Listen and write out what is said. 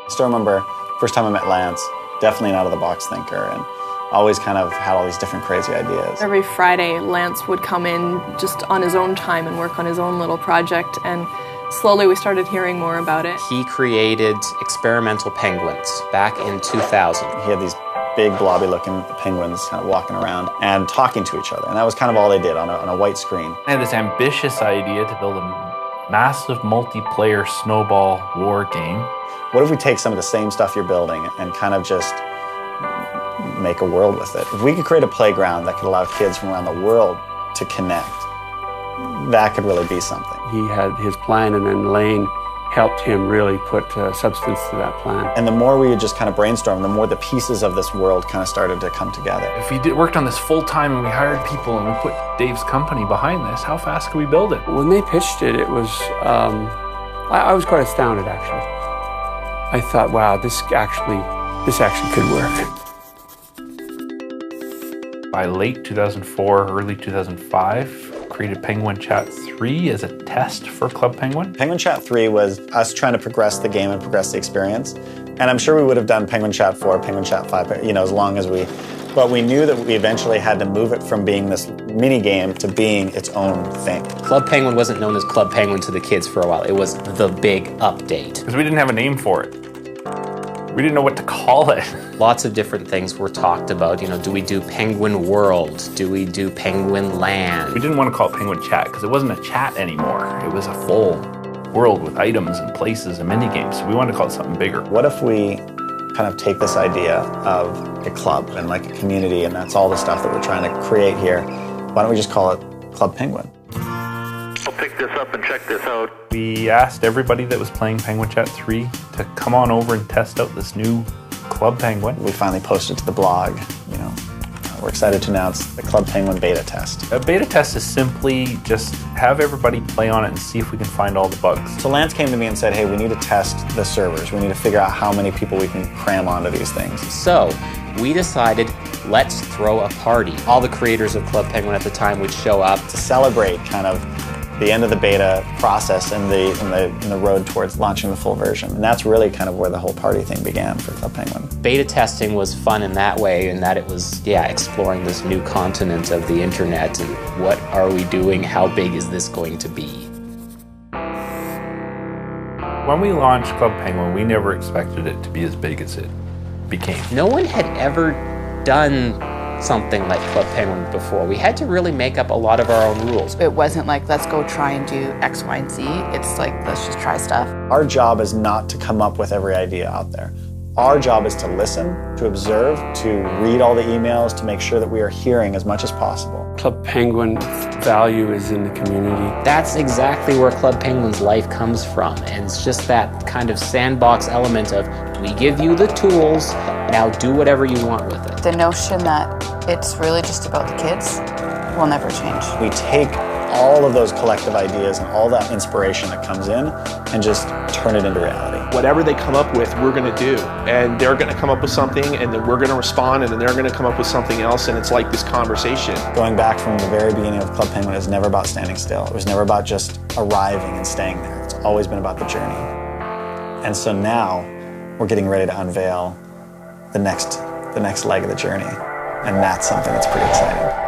Still remember first time I met Lance, definitely an out-of-the-box thinker, and always kind of had all these different crazy ideas. Every Friday, Lance would come in just on his own time and work on his own little project, and slowly we started hearing more about it. He created experimental penguins back in 2000. He had these big blobby-looking penguins kind of walking around and talking to each other, and that was kind of all they did on a white screen. I had this ambitious idea to build a massive multiplayer snowball war game. What if we take some of the same stuff you're building and kind of just make a world with it? If we could create a playground that could allow kids from around the world to connect, that could really be something. He had his plan, and then Lane helped him really put substance to that plan. And the more we would just kind of brainstorm, the more the pieces of this world kind of started to come together. If we worked on this full time and we hired people and we put Dave's company behind this, how fast could we build it? When they pitched it, it was, I was quite astounded, actually. I thought, wow, this actually could work. By late 2004, early 2005, created Penguin Chat 3 as a test for Club Penguin. Penguin Chat 3 was us trying to progress the game and progress the experience. And I'm sure we would have done Penguin Chat 4, Penguin Chat 5, as long as we... But we knew that we eventually had to move it from being this mini game to being its own thing. Club Penguin wasn't known as Club Penguin to the kids for a while. It was the big update. Because we didn't have a name for it. We didn't know what to call it. Lots of different things were talked about. Do we do Penguin World? Do we do Penguin Land? We didn't want to call it Penguin Chat because it wasn't a chat anymore. It was a full world with items and places and mini games. So we wanted to call it something bigger. What if we kind of take this idea of a club and like a community, and that's all the stuff that we're trying to create here. Why don't we just call it Club Penguin? I'll pick this up and check this out. We asked everybody that was playing Penguin Chat 3 to come on over and test out this new Club Penguin. We finally posted to the blog, We're excited to announce the Club Penguin beta test. A beta test is simply just have everybody play on it and see if we can find all the bugs. So Lance came to me and said, hey, we need to test the servers. We need to figure out how many people we can cram onto these things. So we decided, let's throw a party. All the creators of Club Penguin at the time would show up to celebrate kind of the end of the beta process and the road towards launching the full version. And that's really kind of where the whole party thing began for Club Penguin. Beta testing was fun in that way, in that it was, exploring this new continent of the internet and what are we doing, how big is this going to be? When we launched Club Penguin, we never expected it to be as big as it became. No one had ever done something like Club Penguin before. We had to really make up a lot of our own rules. It wasn't like, let's go try and do X, Y, and Z. It's like, let's just try stuff. Our job is not to come up with every idea out there. Our job is to listen, to observe, to read all the emails, to make sure that we are hearing as much as possible. Club Penguin's value is in the community. That's exactly where Club Penguin's life comes from. And it's just that kind of sandbox element of, we give you the tools, now do whatever you want with it. The notion that it's really just about the kids will never change. We take all of those collective ideas and all that inspiration that comes in and just turn it into reality. Whatever they come up with, we're going to do. And they're going to come up with something, and then we're going to respond, and then they're going to come up with something else, and it's like this conversation. Going back from the very beginning of Club Penguin, it was never about standing still. It was never about just arriving and staying there. It's always been about the journey. And so now we're getting ready to unveil the next leg of the journey. And that's something that's pretty exciting.